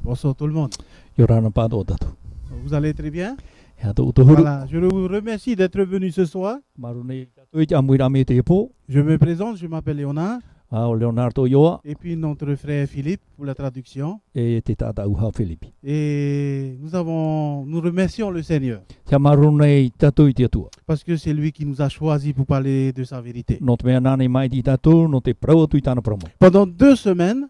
Bonsoir tout le monde. Yorana pado datu. Vous allez très bien? Ya tu tuhuru. Voilà, je vous remercie d'être venu ce soir. Marune tatu amui rame te po. Je me présente, je m'appelle Léonard. Ah Leonardo Yoa Et puis notre frère Philippe pour la traduction. e te tata uha Filipi. Et nous remercions le Seigneur Ya marune tatu te tua. parce que c'est lui qui nous a choisis pour parler de sa vérité. No te mea nane mai di tatu no te prau tu tana promo. Pendant 2 semaines,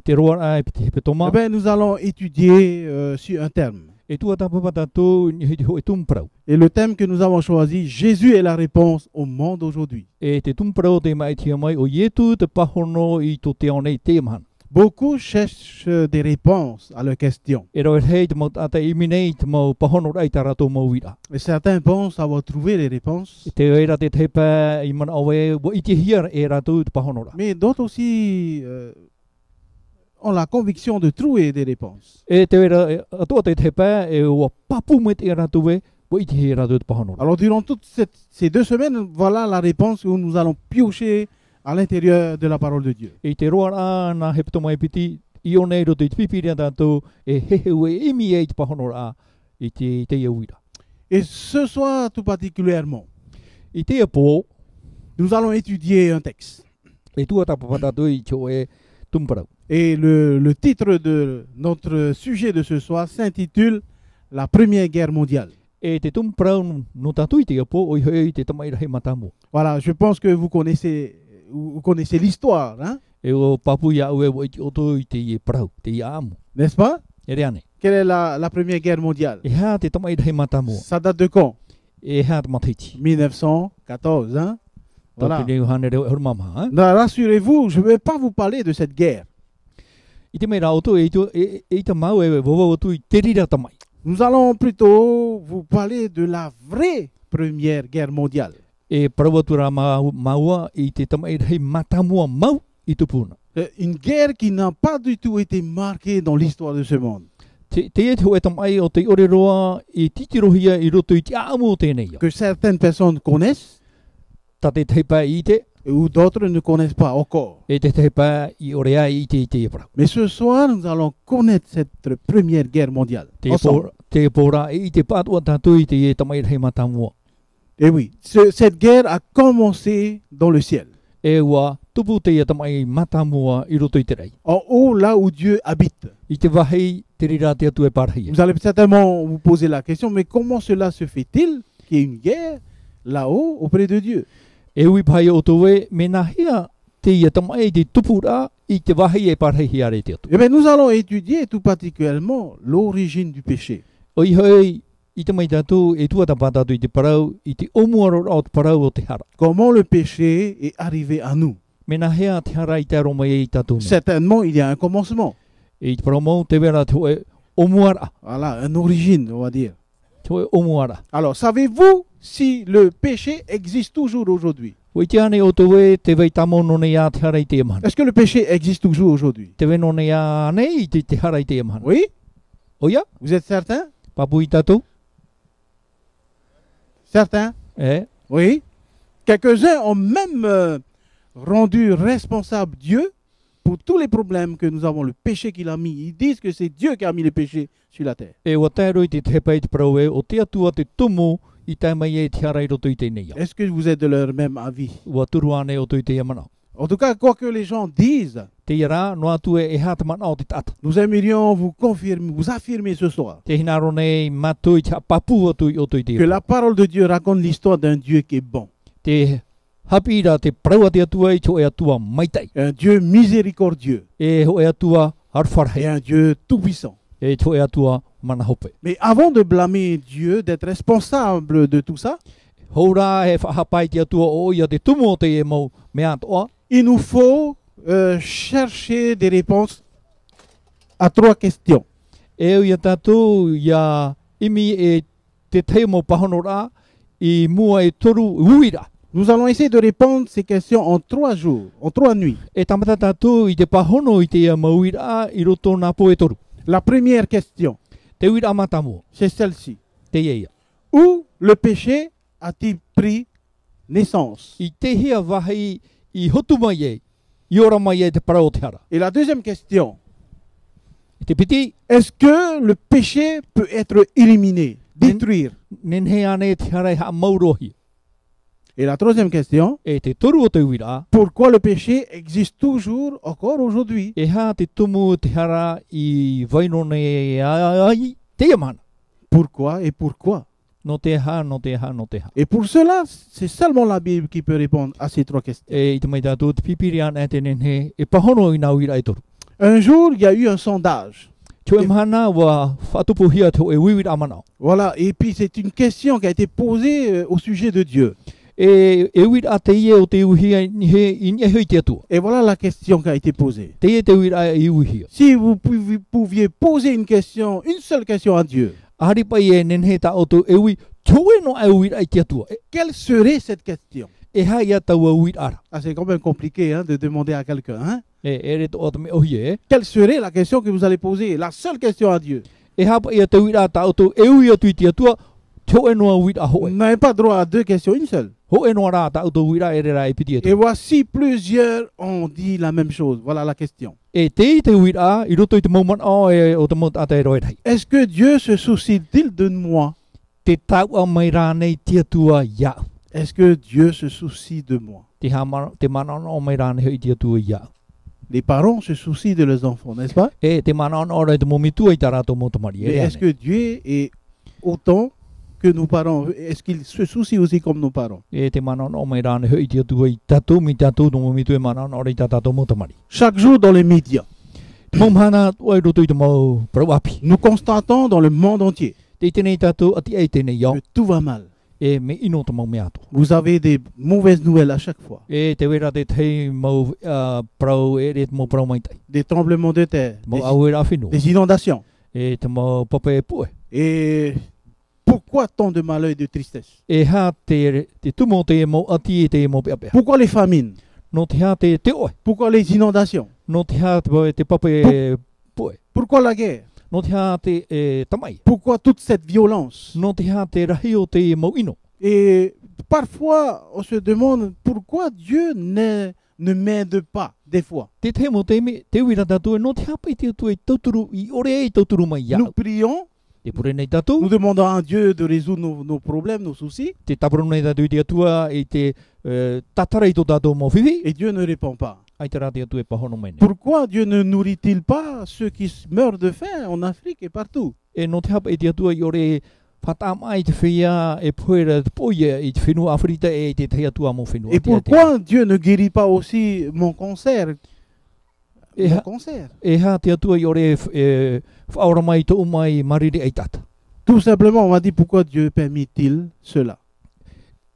Te roa ai te petoma. eh ben, nous allons étudier sur un terme. E tu ata papa tatu ni ho tum prau. Et le thème que nous avons choisi, Jésus est la réponse au monde aujourd'hui. E te tum prau te mai te mai o yetu te pahono I to te one te man. Beaucoup cherchent des réponses à leurs questions. E ro hei te mo ata imine te mo pahono rai tarato mo wira. Et certains pensent avoir trouvé les réponses, Te era te tepa I man awe wo iti hier era tu te pahono ra. mais d'autres aussi ont la conviction de trouver des réponses. E te era atua te tepa e o papu met era tu we wo iti era tu te pahono ra. Alors durant toutes ces 2 semaines, voilà la réponse où nous allons piocher à l'intérieur de la parole de Dieu. E te roa na hepto mai piti I o nei ro te pipiria tatu e hehe we imi e te pahono ra I te iawira. Et ce soir tout particulièrement, I te po nous allons étudier un texte. e tua ta papa tatu I cho e tumparau. Et le titre de notre sujet de ce soir s'intitule La Première Guerre mondiale. E te tumparau no tatu I te po o I hei te tamaira he matamu. Voilà, je pense que vous connaissez l'histoire, hein? E o papu ia ue wo iti oto I te ie parau, te ia amu. N'est-ce pas? E reane. Quelle est la Première Guerre mondiale? E ha te tamaira he matamu. Ça date de quand? E ha te mataiti. 1914, hein? Voilà. Toki reo hane reo hurmama, hein? Non, rassurez-vous, je ne vais pas vous parler de cette guerre. I te mera oto e te mau e wowo oto I te rira tamai. Nous allons plutôt vous parler de la vraie Première Guerre mondiale. E parawatura maua I te tamaira he matamua mau I tupuna. Une guerre qui n'a pas du tout été marquée dans l'histoire de ce monde. Te e te hoe tamai o te ore roa I titirohia I roto I te amu o tēnei. Que certaines personnes connaissent Ta te teipa I te, ou d'autres ne connaissent pas encore. e te teipa I orea I te parau. Mais ce soir, nous allons connaître cette Première Guerre mondiale. Ensemble. Te pora I te patua tatu I te e tamaira he matamua. Et oui, cette guerre a commencé dans le ciel. E ua tupu te e tamai matamua I roto I te rei. En haut, là où Dieu habite. I te wahei te rira te atu e parahia. Vous allez certainement vous poser la question, mais comment cela se fait-il qu'il y ait une guerre là-haut auprès de Dieu? E ui pai o towe me nahia te ia tamai te tupura I te wahei e parahia re te atu. Eh bien, nous allons étudier tout particulièrement l'origine du péché. O I hoi I te mai tatu e tua tapatatu I te parau I te omuaro o te parau o te hara. Comment le péché est arrivé à nous? Me nahia te hara I te aroma e I tatu. Certainement, il y a un commencement. E I te paramo te vera te hoe omuara. Voilà, une origine, on va dire. Te hoe omuara. Alors, savez-vous si le péché existe toujours aujourd'hui? O I te ane o towe te vei tamo none ia te hara I te emana. Est-ce que le péché existe toujours aujourd'hui? Te vei none ia ane I te hara I te emana. Oui? Oia? Vous êtes certain? Papu I tatu? Certain? E? Oui. Quelques-uns ont même rendu responsable Dieu pour tous les problèmes que nous avons, le péché qu'il a mis. Ils disent que c'est Dieu qui a mis le péché sur la terre. E wa tēro I te tepa I te parau e o te atua te tumu I te mai e te hara I roto I te neia. Est-ce que vous êtes de leur même avis? Ua turu ane o toi te emana. En tout cas, quoi que les gens disent, Te ira no atu e hata mana o te tata. nous aimerions vous confirmer, vous affirmer ce soir Te hinaro nei matui te papu atu I o toi te que la parole de Dieu raconte l'histoire d'un Dieu qui est bon, Te hapira te praua te atua I cho e atua maitai. un Dieu miséricordieux E ho e atua et harwharhei. un Dieu tout-puissant. E cho e atua mana hope. Mais avant de blâmer Dieu, d'être responsable de tout ça, Houra e whahapai te atua o ia te tumu o te e mau mea atoa. il nous faut chercher des réponses à 3 questions. E ia tatu ia imi e te teimo pahonora I mua e toru uira. Nous allons essayer de répondre ces questions en 3 jours, en 3 nuits. E tamata tatu I te pahono I te ia mauira I roto nā po e toru. La première question, Te uira amatamu. c'est celle-ci. Te ia. Où le péché a-t-il pris naissance? I te hea wahi I hotu mai e. I ora mai e te parao te hara. Et la deuxième question, Te piti, Est-ce que le péché peut être éliminé, détruire? nenheane te harai ha maurohi. Et la troisième question, E te toru o te wira, pourquoi le péché existe toujours encore aujourd'hui? e ha te tumu te hara I vainone ai te amana. Pourquoi et pourquoi? No te ha, no te ha, no te ha. Et pour cela, c'est seulement la Bible qui peut répondre à ces trois questions. E I te mai tātou te pipirian e te nenhe, e pahono I nā wira e toru. Un jour, il y a eu un sondage. Tio e mahana wa whatupuhia tō e wiwira amanao. Voilà, et puis c'est une question qui a été posée au sujet de Dieu. E wira a te ie o te uhi ni he in e hui te atua. Et voilà la question qui a été posée. Te ie te wira e uhi. Si vous pouviez poser une question, une seule question à Dieu, Ahari pai e nenhe ta o tō e ui, tōe no e wira i te atua. quelle serait cette question? E ha ia tau a wira ara. Ah, c'est quand même compliqué hein, de demander à quelqu'un. Hein? E re tō o te me ohi e. Quelle serait la question que vous allez poser? La seule question à Dieu. E ha pai e te wira ta o tō e ui atu I te atua, tōe no a wira Vous hoe. n'avez pas droit à deux questions, une seule. Ho e no ara ta o tō wira e re ra e piti e Et tō. voici plusieurs ont dit la même chose. Voilà la question. E te wira, I roto I te mauman o te mot ata e roe rei. Est-ce que Dieu se soucie-t-il de moi? Te tau a mai rā nei te atua ia. Est-ce que Dieu se soucie de moi? Te mana o mai rā nei hoi te atua ia. Les parents se soucient de leurs enfants, n'est-ce pas? E te mana o rei te momitua I tā rātou motamari. Mais est-ce que Dieu est autant que nos parents? Est-ce qu'il se soucie aussi comme nos parents? E te mana o mai rā nei hoi te atua I tātou mi tātou no momitua mana o rei tā tātou motamari. Chaque jour dans les médias, Maumhana o e roto I te mau parauapi. nous constatons dans le monde entier Te tenei tātou ati ei tenei iau. que tout va mal. E me ino te mau mea ato. Vous avez des mauvaises nouvelles à chaque fois. E te wera te tei mau parau e re te mau parau mai tai. Des tremblements de terre, Mau au e rā whino. des inondations. E te mau pape e pue. Et pourquoi tant de malheur et de tristesse? E ha te tumo te mau ati e te mau pea pea. Pourquoi les famines? No te ha te oe. Pourquoi les inondations? No te ha te pape e pue. Pourquoi la guerre? No te ha te tamai. Pourquoi toute cette violence? No te ha te rahi o te mau ino. Et parfois, on se demande pourquoi Dieu ne m'aide pas, des fois. Te te mo te me, te wira tātou e no te hapa I te atu e tauturu, I ore e tauturu mai ia. Nous prions, Te pure nei tātou, nous demandons à Dieu de résoudre nos problèmes, nos soucis, te taparu nei tātou I te atua e te tatara I tō tātou mo whiwi, et Dieu ne répond pas. ai te rā te atu e pahono mai nei. Pourquoi Dieu ne nourrit-il pas ceux qui meurent de faim en Afrique et partout? E no te hapa I te atua I ore whatamai te whia e puera te poia I te whenua Afrita e te te atua mo whenua. Et pourquoi Dieu ne guérit pas aussi mon cancer? E Mon ha, cancer. e ha te atua I ore whaora mai tō mai mariri ai tata. Tout simplement, on m'a dit pourquoi Dieu permet-il cela?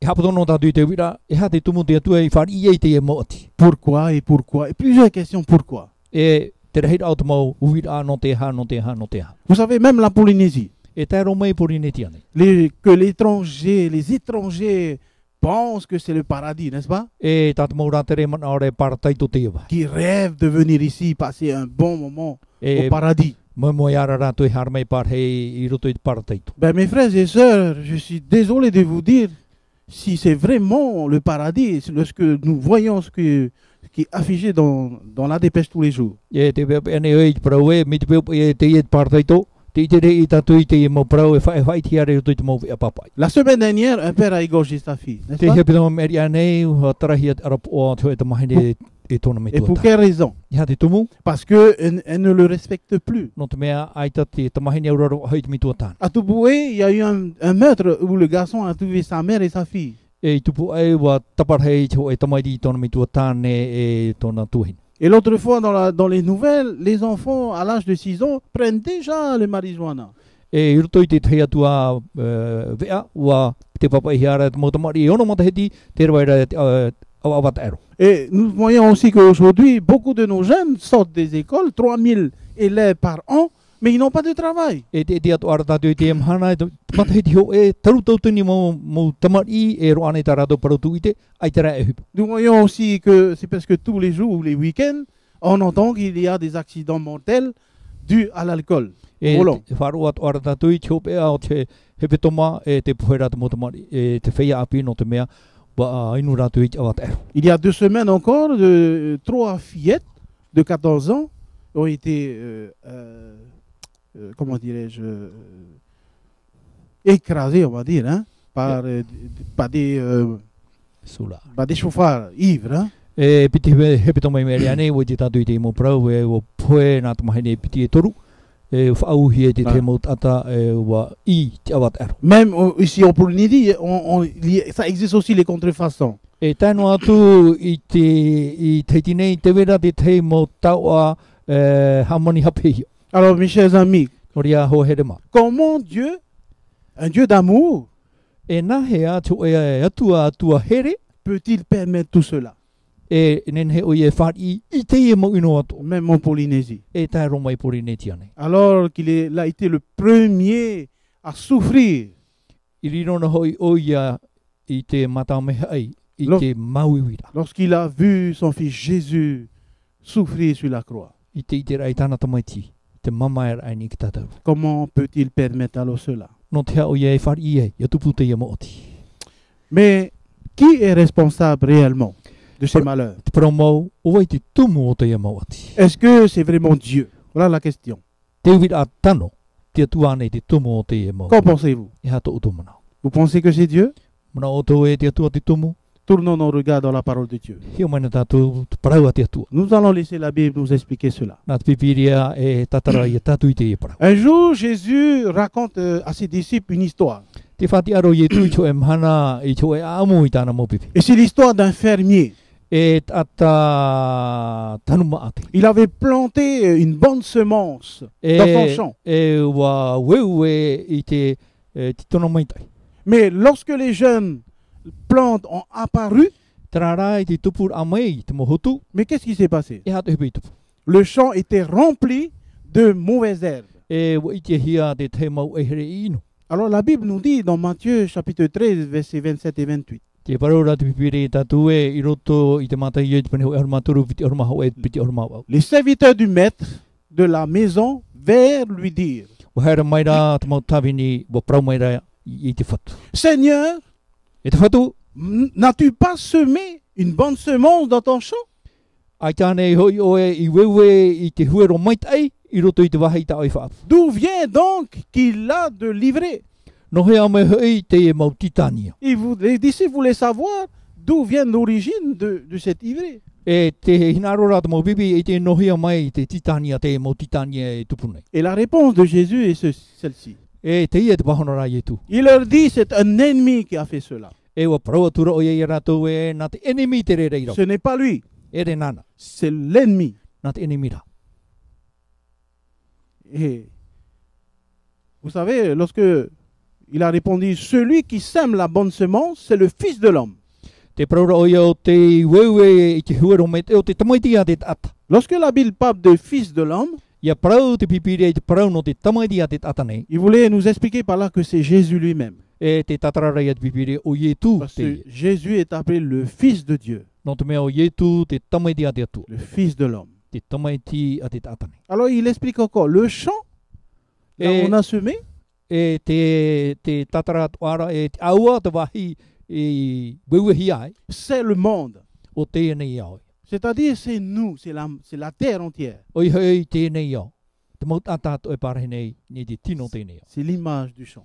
E hapatono tātou I te wira, e ha te tumu te atua I whari I te e mo ati. Pourquoi et pourquoi? Et plusieurs questions pourquoi. E te rahira au te mau uwira no te ha, no te ha, no te ha. Vous savez, même la Polynésie, E tai ro mai porineti ane. que les étrangers pensent que c'est le paradis, n'est-ce pas? E tātou mau rā tere mana ore parataito te iwa. Qui rêvent de venir ici, passer un bon moment E au paradis. mo iara rā tui har mai par hei I roto I te parataito. Ben, mes frères et sœurs, je suis désolé de vous dire, si c'est vraiment le paradis, c'est lorsque nous voyons ce qui est affiché dans la dépêche tous les jours. E te pepe ane oi te parau e, mi te pepe e te I te parataito, te I te rei I tātou I te I mo parau e whai ti are roto I te mau vea papai. La semaine dernière, un père a égorgé sa fille, n'est-ce Te pas? hepe tamo meri ane, ha tarahi at arap o te te mahine e tōna me Et pour tuata. quelle raison? Ia te tumu, Parce qu'elle ne le respecte plus. no te mea aita te mahine auraro hoi te mituatana. À Touboué, il y a eu un meurtre où le garçon a tué sa mère et sa fille. E I tupu ai wa taparhei te tamaiti I tōna mituatane e tōna tuhin. Et l'autre fois, dans les nouvelles, les enfants à l'âge de 6 ans prennent déjà le marijuana. E I roto I te te atua vea ua te papa I hiara te motamari e ono mataheti te rawaira awata ero. Et nous voyons aussi qu'aujourd'hui, beaucoup de nos jeunes sortent des écoles, 3000 élèves par an, mais ils n'ont pas de travail. E te atu ara tātou I te mhana e mataheti ho e taru tautuni mo tamari e roane tā rātou parutu I te ai te rai e hupu. Nous voyons aussi que c'est parce que tous les jours ou les week-ends, on entend qu'il y a des accidents mortels dus à l'alcool. E Volant. te wharu atu ara tātou I te hope a o te hepe toma e te puhera te motamari e te wheia api no te mea wa inu rātou I te awata ero. Il y a 2 semaines encore, 3 fillettes de 14 ans ont été, comment dirais-je, écrasés, on va dire, hein, par, Sula. par des chauffards ivres. Hein. Piti hepito mai meri ane wo te tatu i te mo prau wo poe nā tamahine piti e toru. Whaau hi e te te mo tata wa I te awat aro. Même ici en Polynésie, ça existe aussi les contrefaçons. Tēnu atu i te tinei te wera te te mo taua hamoni hapehio. Alors mes chers amis, Oria ho herema. comment Dieu, un Dieu d'amour, Nā he atu atua here. peut-il permettre tout cela, Nen he o ye whari I te e mo ino atu. même en Polynésie? Tā roma I Porineti ane. Alors qu'il a été le premier à souffrir I riro na hoi o ia I te matameha ai. I te mauiwira. lorsqu'il a vu son fils Jésus souffrir sur la croix. I te rai tāna tamaiti. Te mamaer ai ni ki tātou. Comment peut-il permettre alors cela? No te o ia e whari I e. Ia tupu te ia mo oti. Mais qui est responsable réellement de ces malheurs? Te paromau, o wai te tumu o te ia mo oti. Est-ce que c'est vraiment Dieu? Voilà la question. Te wira tano. Te tuane te tumu o te ia mo. Qu'en pensez-vous? E hato utu mana. Vous pensez que c'est Dieu? Mana o tō e te atua te tumu. Tournons nos regards dans la parole de Dieu. Hio mai na tātou te paraua te atua. Nous allons laisser la Bible nous expliquer cela. Nā te pipiria e tatara I tātou I te e parau. Un jour, Jésus raconte à ses disciples une histoire. Te whati aro I tu I cho e mhana I cho e amu I tāna mo pipi. Et c'est l'histoire d'un fermier. E tata tanuma ate. Il avait planté une bonne semence dans son champ. E wa wewe I te titono maitai. Mais lorsque les jeunes plantes ont apparu, Tarara I te tupur amai te mohotu. mais qu'est-ce qui s'est passé? E hato hepe I tupu. Le champ était rempli de mauvaises herbes. E wa I te hia te te mau e here I ino. Alors la Bible nous dit dans Matthieu chapitre 13, versets 27 et 28. Te parora te pipiri tatu e I roto I te matai e te paneho e horma turu piti horma hau e piti horma wau. Les serviteurs du maître de la maison vinrent lui dire, Wa haere maira te mau tawini wa prau maira I te whatu. Seigneur, E te whatu, n'as-tu pas semé une bonne semence dans ton champ? ai tāne hoi oe I wewe I te huero maitai I roto I te wahi ta oi whaapu. D'où vient donc qu'il a de livrer? No hea me hoi te e mau titania. Les disciples voulaient savoir d'où vient l'origine de cette ivrée. E te hinarora te mau bibi I te no hea mai te titania te e mau titania e tupunei. Et la réponse de Jésus est celle-ci. E te ia te pahonora I tu. Il leur dit, c'est un ennemi qui a fait cela. E wa praua tura o ia rato e nā te enemi te re reiro. Ce n'est pas lui, E re nana, c'est l'ennemi. nā te enemi ra. Et vous savez, lorsque il a répondu, celui qui sème la bonne semence, c'est le Fils de l'homme. Te praura o ia o te wewe I te huero me te o te tamaitia te ata. Lorsque la Bible parle de Fils de l'homme, Ia prau te pipiri te prau no te tamaitia te ata nei. il voulait nous expliquer par là que c'est Jésus lui-même. E te tatarara ia te pipiri o ie tu Parce te. que Jésus est appelé le Fils de Dieu, No te mea o ie tu te tamaitia te atua. le Fils de l'homme. Te tamaiti a te ata nei. Alors il explique encore, le champ, là où Et- on a semé, E te tatara tuara e te aua te wahi I wewe hi ai c'est le monde. o te nei au. C'est-à-dire, c'est nous, c'est la terre entière. Oi hei te nei au. Te mau tatato e parahe nei ni te tino te nei au. C'est l'image du champ.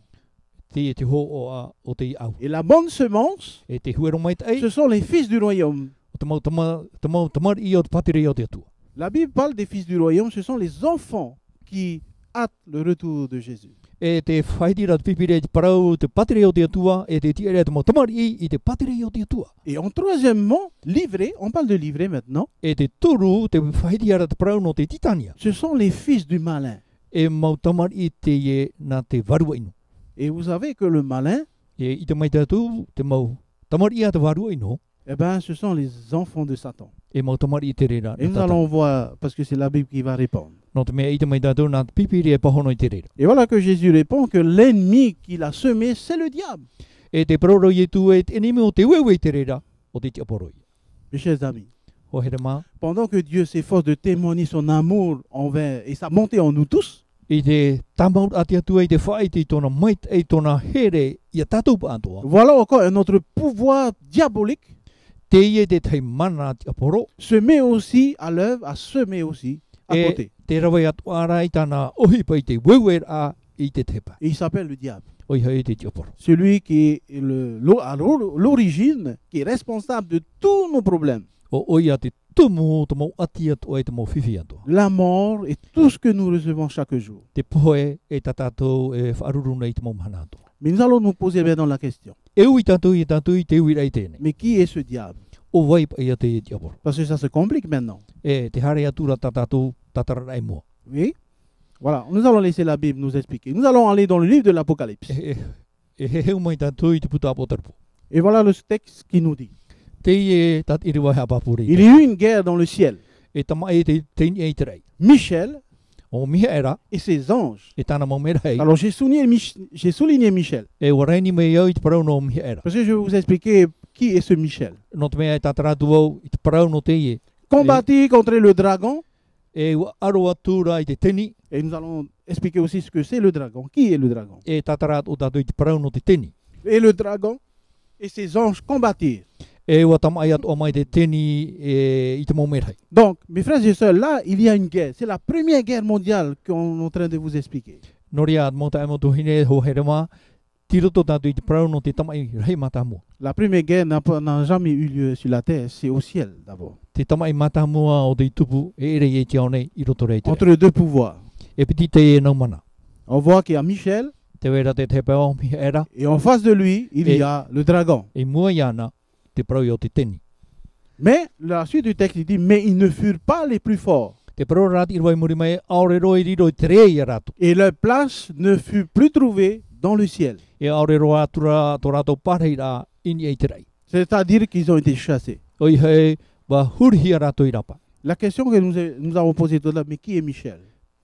Te e te ho o te au. Et la bonne semence, E te huero mai te ei. ce sont les fils du royaume. Te mau tamar I o te patire o te atua. La Bible parle des fils du royaume, ce sont les enfants qui hâtent le retour de Jésus. E te whaitira te pipire te parau te patire o te atua. E te tiere te mau tamari I te patire o te atua. Et en troisièmement, livrer, on parle de livrer maintenant, E te turu te whaitira te parau no te titania. ce sont les fils du malin. E mau tamari te e na te varua ino. Et vous savez que le malin, E I te mai tatu te mau tamari a te varua ino. eh ben, ce sont les enfants de Satan. E mau tamari I te rera. Et nous allons voir, parce que c'est la Bible qui va répondre. No te mea I te mai tatu na te pipiri e pahono I te rera. Et voilà que Jésus répond que l'ennemi qu'il a semé, c'est le diable. E te paroro I tu e te enemi o te wewe I te rera. O te tiaporoi. Mes chers amis, Ho here mā. pendant que Dieu s'efforce de témoigner son amour envers et sa montée en nous tous, I te tamaut a te atua I te whai te tona mait e tona here I a tatou pa antoa. voilà encore un autre pouvoir diabolique Te ie te tei mana te aporo. se met aussi à l'œuvre, à semer aussi à Et- côté. Te rawai atu ara i tāna ohi pai te wewer a i te tepa. Et il s'appelle le diable. Oi hei te tioporo. Celui qui est à l'origine, qui est responsable de tous nos problèmes. O oi a te tumu te mau ati atu ai te mau whiwhi atu. La mort et tout ce que nous recevons chaque jour. Te poe e tatatou e whaaruru nei te mau mahana atu. Mais nous allons nous poser maintenant la question. E ui tātou i tātou i te ui rei tēnei. Mais qui est ce diable? O wai pai a te tioporo. Parce que ça se complique maintenant. E te hare atura tatatou tatarai mua. Oui. Voilà, nous allons laisser la Bible nous expliquer. Nous allons aller dans le livre de l'Apocalypse. E he heu mai tātou i te puta apotarpu. Et voilà le texte qui nous dit. Te e tat iri wai hapapuri. Il y a eu une guerre dans le ciel. E tamai e te teini e te rei. Michel O miha era et ses anges. e tāna mau mera hei. Alors j'ai souligné Michel. E waraini me iau i te parau no miha era. Parce que je vais vous expliquer qui est ce Michel. No te mea e tataratu au i te parau no te ie. Combattit contre le dragon. E aro atura i te teni. Et nous allons expliquer aussi ce que c'est le dragon. Qui est le dragon? E tatarat o tātou i te parau no te teni. Et le dragon et ses anges combattirent. E wa tamai atu o mai te teni i te mau mera hei. Donc, mes frères et sœurs, là, il y a une guerre. C'est la première guerre mondiale qu'on est en train de vous expliquer. Noria mo ta mo tuhine ho herema. Tiroto tātou i te parau no te tamai rei mata mua. La première guerre n'a jamais eu lieu sur la terre, c'est au ciel d'abord. Te tamai mata mua o te tupu e ere e te au nei i roto rei te rei. Entre deux pouvoirs. E piti te e nau mana. On voit qu'il y a Michel Te wera te tepe o miha era. et en face de lui, il y a le dragon. E mua iana te parau i o te teni. Mais la suite du texte il dit, mais ils ne furent pas les plus forts. Te parau rati irwai muri mai aore roi riro i te rei a ratu. Et leur place ne fut plus trouvée dans le ciel. E aore roa atura to rato pareira ini e te rei. C'est-à-dire qu'ils ont été chassés. Oi hei wa hurhi a rato i rapa. La question que nous avons posée tout à l'heure, mais qui est Michel?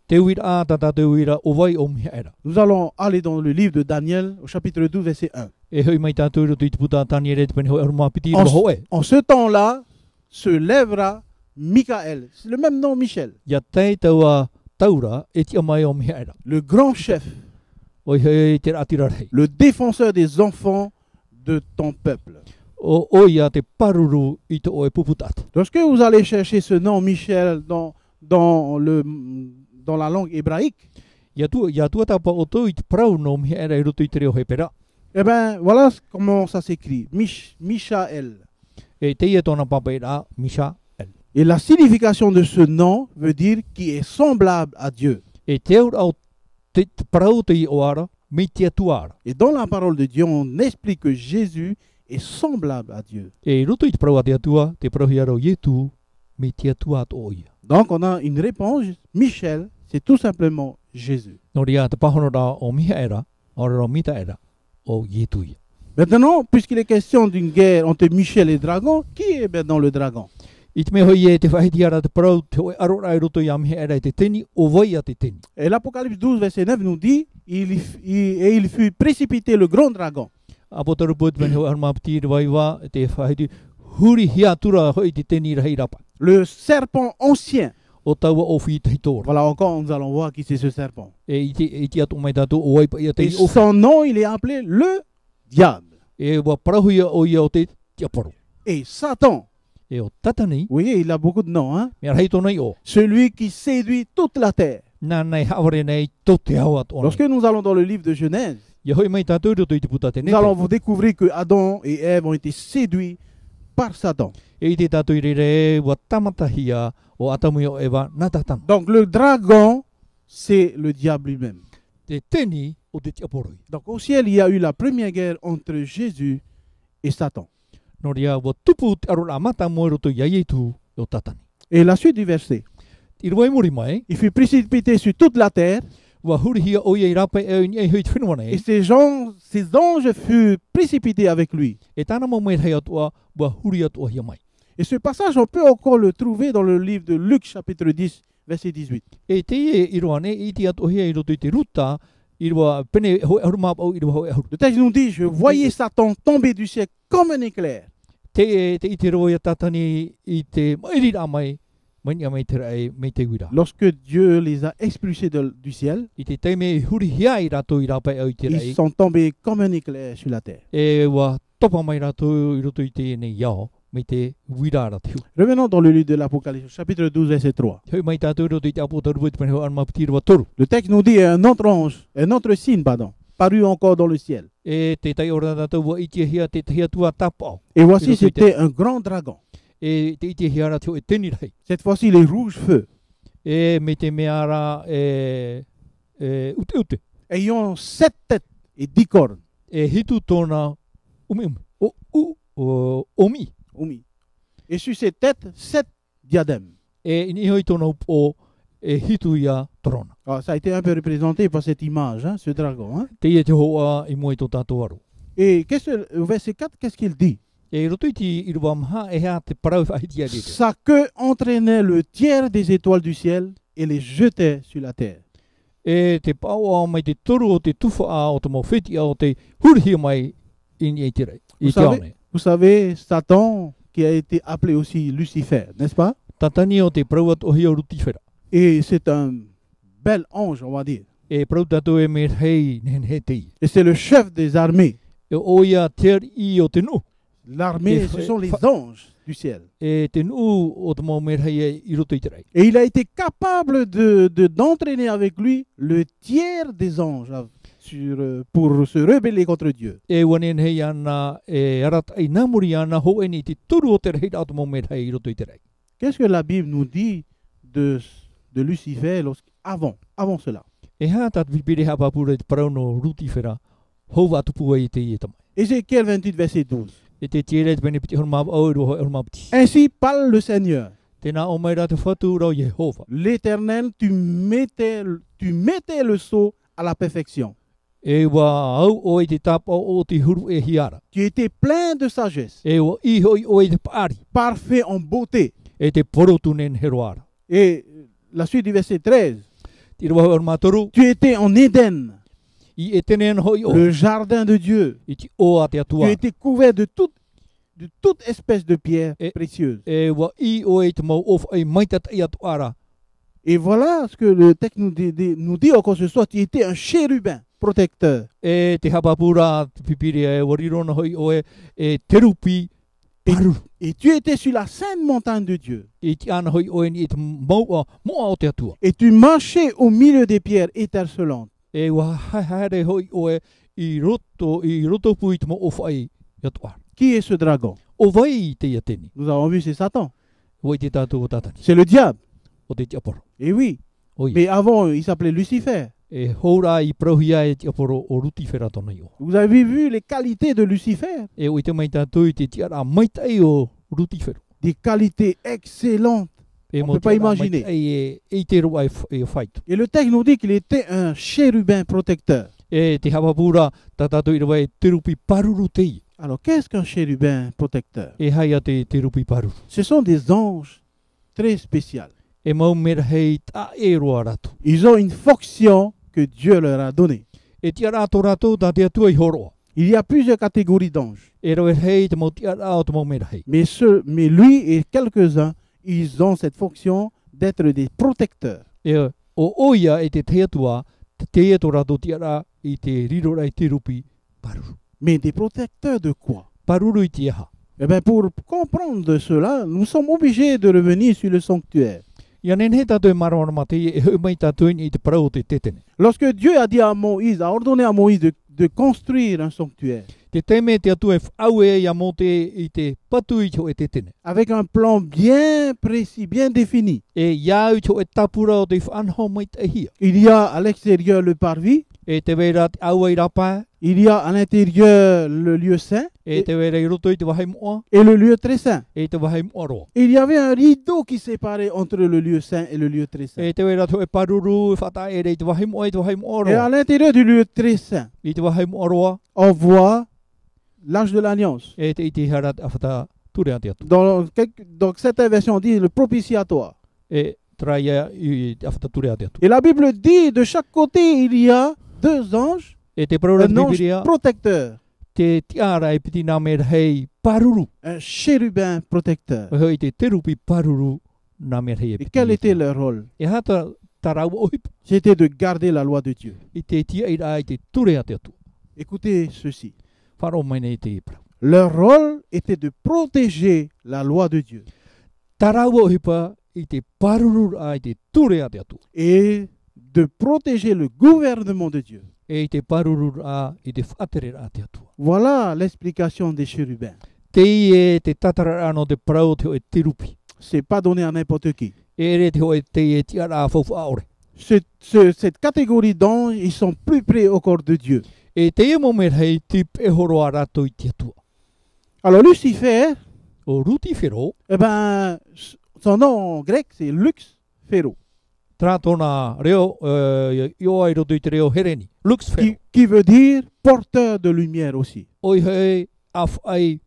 Te uira a tata te uira o vai o miha era. Nous allons aller dans le livre de Daniel, au chapitre 12, verset 1. E hoi mai tātou i roto i te puta tani ere te pene hoi aruma piti En, roa hoe. en ce temps-là, se lèvera Michael, c'est le même nom Michel, Ia tei taua taura e ti amai o miha era. le grand chef, Oi hei te ratira rei. le défenseur des enfants de ton peuple. O oia te paruru i te oe puputata. Lorsque vous allez chercher ce nom Michel dans la langue hébraïque, Ia tua tapa o tō i te parau no miha era i roto i te reo hei pera. eh bien, voilà comment ça s'écrit, Michael. E te ia tōna papa ira Misha el. Et la signification de ce nom veut dire qui est semblable à Dieu. E te aur au te parau te i o ara, me te atuara. Et dans la parole de Dieu, on explique que Jésus est semblable à Dieu. E roto i te parau a te atua, te parau hi aro ietu, me te atua ato oia. Donc on a une réponse, Michel, c'est tout simplement Jésus. No ria te pahono ra o miha era, ora ro mita era, o ietu ia. Maintenant, puisqu'il est question d'une guerre entre Michel et le dragon, qui est maintenant le dragon? I te me hoi e te whahiti ara te parau, te oe aro rai roto i a miha era i te teni, o vai a te teni. Et l'Apocalypse 12, verset 9 nous dit, il fut précipité le grand dragon. Apo taru put meni hoi arma piti rwai wa, te whahiti, huri hia tura hoi te teni rahi rapa. Le serpent ancien. O taua o whi te hitora. Voilà encore, nous allons voir qui c'est ce serpent. E i te atu mai tātou o waipa ia te Et i o son nom, il est appelé le diable. E wa parahu ia o ia o te tiaparo. Et Satan, E o tatani, vous voyez, il a beaucoup de noms, hein? mea rei tōna i o. Celui qui séduit toute la terre. Nā nei haware nei tō te hawa tōna. Lorsque nous allons dans le livre de Genèse, Ia hoi mai tātou roto i te puta te nous allons nete. vous découvrir que Adam et Ève ont été séduits par Satan. E i te tātou i rere wa tamatahia o atamui o ewa nā tatama. Donc le dragon, c'est le diable lui-même. Te teni o te tiaporoi. Donc au ciel, il y a eu la première guerre entre Jésus et Satan. No ria wa tupu te aro la mata mo roto ia ietu o tatani. Et la suite du verset, I rwai muri mai, il fut précipité sur toute la terre wa hurihia o ia i rapa e ni e hui te whenua et nei. ses anges furent précipités avec lui. E tāna mo mai rei atua wa huri atua hia mai. Et ce passage, on peut encore le trouver dans le livre de Luc chapitre 10, verset 18. E te ie i roa ne, i te atu hia i roto i te ruta, i roa pene hoi ahurumap au i roa hoi ahuru. Le texte nous dit, je voyais Satan tomber du ciel comme un éclair. Te i te roa ia tatani i te mairi rā mai, maini a mai te rai mei te wira. Lorsque Dieu les a expulsés du ciel, I te teime i huri hia i rato i rapa au i te ils rai, sont tombés comme un éclair sur la terre. e wa topa mai rato i roto i te nei iao, me te wirara tiu. Revenons dans le livre de l'Apocalypse, chapitre 12, verset 3. Hoi mai tātou ro te apo toru wit pene ho anma piti wa toru. Le texte nous dit un autre ange, un autre signe, pardon, parut encore dans le ciel. E te tai ora tātou wa iti hia te hia tua tapao. Et voici, c'était un grand dragon. E te iti hia ra tio e teni rai. Cette fois-ci, il est rouge feu, E me te meara ute ute. ayant 7 têtes et 10 cornes. E hitu tōna omi. Oumi. Et sur ses têtes, 7 diadèmes. E ni hoi tōna o e hitu ia torona. Alors, ça a été un peu représenté par cette image, hein, ce dragon. Hein. Te ia te hoa i moe tō tātou aro. Et au verset 4, qu'est-ce qu'il dit? E roto i ti i ruwa maha e hea te parau whaitia rete. Sa queue entraînait le tiers des étoiles du ciel et les jetait sur la terre. E te pau au mai te toru o te tuwha a o te mawhiti a o te hurihia mai i ni te rei. I te aone. Vous savez, Satan, qui a été appelé aussi Lucifer, n'est-ce pas? Tatani o te prauat o hia ruti whera. Et c'est un bel ange, on va dire. E prautato e me hei nen he te i. Et c'est le chef des armées. E o ia te i o te nu. L'armée, ce sont les anges du ciel. E te nu o te mau me hei i roto i te rei. Et il a été capable d'entraîner avec lui le tiers des anges pour se rebeller contre Dieu. E wanen hei ana e arat ai namuri ana ho eni te turu o te rei au te mau me hei i roto i te rei. Qu'est-ce que la Bible nous dit de Lucifer avant cela? E ha tat vipire ha papura te parau no ruti whera hou atu pua i te i e tamai. Ézéchiel 28, verset 12. E te tiere te pene piti horma au ro horma piti. Ainsi parle le Seigneur, Tēnā o mai rā te whatu rau Yehova. l'Éternel, tu mettais le sceau à la perfection. E wā au o i te tapa o te huru e hiara. Tu étais plein de sagesse, E wā ihoi o i te paari. parfait en beauté. E te porotunen heroara. Et la suite du verset 13. Tira wahu ar mātoru. Tu étais en Éden, I e tenen hoi o. le jardin de Dieu. I ti o a te Tu atua. étais couvert de toute espèce de pierres précieuses. E wā I o e te mau of ai maitat ai atuara. Et voilà ce que le texte nous dit encore ce soir. Tu étais un chérubin protecteur. E te hapapura pipiri e warirona hoi o e terupi paruru. Et tu étais sur la sainte montagne de Dieu. I ti ana hoi o e ni te moa o te atua. Et tu marchais au milieu des pierres étincelantes. E wā haere hoi o e i roto pui te mo of ai atuara. Qui est ce dragon? O vai te ia teni. Nous avons vu, c'est Satan. Wai te tātou o tātani. C'est le diable. O te tiaporo. Et oui. Oi. Mais avant, il s'appelait Lucifer. E houra I prohia e tiaporo o ruti whera tona i o. Vous avez vu les qualités de Lucifer? E o i te mai tātou I te tiara maitai o ruti whero. Des qualités excellentes. E On mo peut pas tiara imaginer. maitai e te roa e whaitu. Et le texte nous dit qu'il était un chérubin protecteur. E te hapapura tā tātou I rawa e te rupi paruru te I. Alors, qu'est-ce qu'un chérubin protecteur? E haia te rupi paruru. Ce sont des anges très spéciaux. E mau mera hei tā e roa ratu. Ils ont une fonction que Dieu leur a donnée. E tiara ato ratu tā te atua I horoa. Il y a plusieurs catégories d'anges. E rawa hei te mau tiara o te mau mera hei. Mais lui et quelques-uns, ils ont cette fonction d'être des protecteurs. E o oia e te atua, te ato ratu tiara I te rirora I te rupi paruru. Mais des protecteurs de quoi? Paruru I te aha. Eh bien, pour comprendre cela, nous sommes obligés de revenir sur le sanctuaire. Ia nen he tātou e marawana mate e heu mai tātou I te parau o te tetene. Lorsque Dieu a dit à Moïse, a ordonné à Moïse de construire un sanctuaire Te teme te atua e whau e ia mo te I te patu I te tetene. avec un plan bien précis, bien défini. E iau te tapura o te whanho mai te hia. Il y a à l'extérieur le parvis, E te wera te aua I rapa, il y a à l'intérieur le lieu saint e te wera I roto I te wahai moa, et le lieu très saint. e te wahai moa roa. Il y avait un rideau qui séparait entre le lieu saint et le lieu très saint. E te wera te paruru, whata e rei te wahai moa, I te wahai moa Et à roa. l'intérieur du lieu très saint, I te wahai moa roa, on voit l'Arche de l'Alliance. e te I te harat a whata ture a te atu. Dans certaines versions, on dit le propitiatoire. E traia I a whata ture a te atu. Et la Bible dit, de chaque côté, il y a 2 anges, E te parura un ange Bibiria, protecteur, te tiara e piti nā mera hei paruru. un chérubin protecteur. O hoi te terupi paruru nā mera hei e Et piti. quel était leur rôle? E hata tarau o hipa. C'était de garder la loi de Dieu. I te tia I rā I te ture a te atu. Écoutez ceci. Wharo mai nei te ipra. Leur rôle était de protéger la loi de Dieu Tarawa hipa i te paruru a i te ture a te atu. et de protéger le gouvernement de Dieu. E i te paruru a i te whaatere a te atu. Voilà l'explication des chérubins. Te i e te tatara ano te parau te o e tirupi. C'est pas donné à n'importe qui. E re te o e te e tiara a faufu aore. Cette catégorie d'anges, ils sont plus près au corps de Dieu. E te e mo me hei te pehoro a rato i te atua. Alors Lucifer, O ruti whero, eh ben, son nom en grec, c'est Lux Pharaon, tratona reo, io ai roto i te reo hereni. Lux whero. qui veut dire porteur de lumière aussi. Oi hei af ai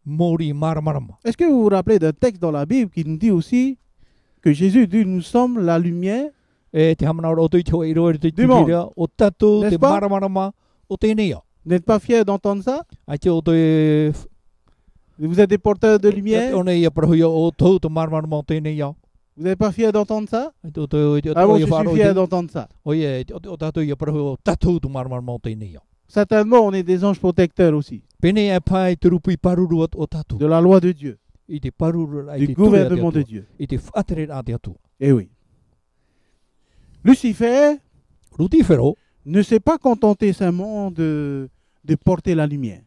mori maramarama. Est-ce que vous vous rappelez d'un texte dans la Bible qui nous dit aussi que Jésus dit nous sommes la lumière E te hamana o tui te o i roe te Du monde. tikirea, o tatu N'est-ce te pas? maramarama o tēnei a. Vous n'êtes pas fiers d'entendre ça? Ai te o te Vous êtes des porteurs de lumière? o nei ia parahuia o tau te maramarama o tēnei a. Vous n'êtes pas fiers d'entendre ça? Ai te o te Ah bon, je wharo suis i fier te. d'entendre ça. O ie, o tatu ia parahuia o tatu te maramarama o tēnei a. Certainement, on est des anges protecteurs aussi Pene e pai te rupi paruru o tatu. de la loi de Dieu, I te paruru ai du te ture a te gouvernement de atua. Dieu. I te whaatere a te atua. Eh oui. Lucifer Ruti whero, ne s'est pas contenté seulement de porter la lumière.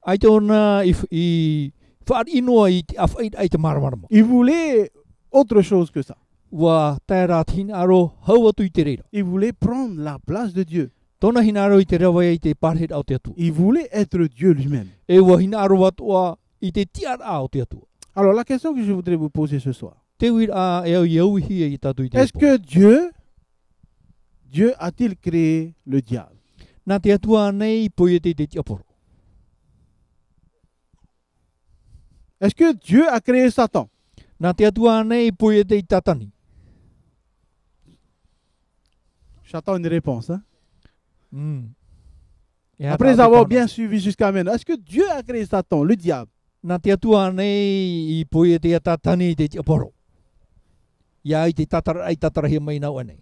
ai te ona i whaarinoa i te awhai ai te maramarama. Il voulait autre chose que ça. Wa taira tina aro hau atu i te reira. Il voulait prendre la place de Dieu. Tōna hina aro i te rawa i te parhet au te atu. Il voulait être Dieu lui-même. E wa hina aro atua i te tiara au te atu. Alors la question que je voudrais vous poser ce soir, Te wira a e au iau hi i tatu i te est-ce epo. que Dieu a-t-il créé le diable? Nā te atua nei poe te te tiaporo. Est-ce que Dieu a créé Satan? Nā te atua nei poe te tatani. J'attends une réponse. Hein? Mm. E Après hata avoir te bien suivi jusqu'à maintenant, est-ce que Dieu a créé Satan, le diable? Nā te atua nei i poe te tatani i te tiaporo. Ia i te tatara ai tatarahi mai nau anei.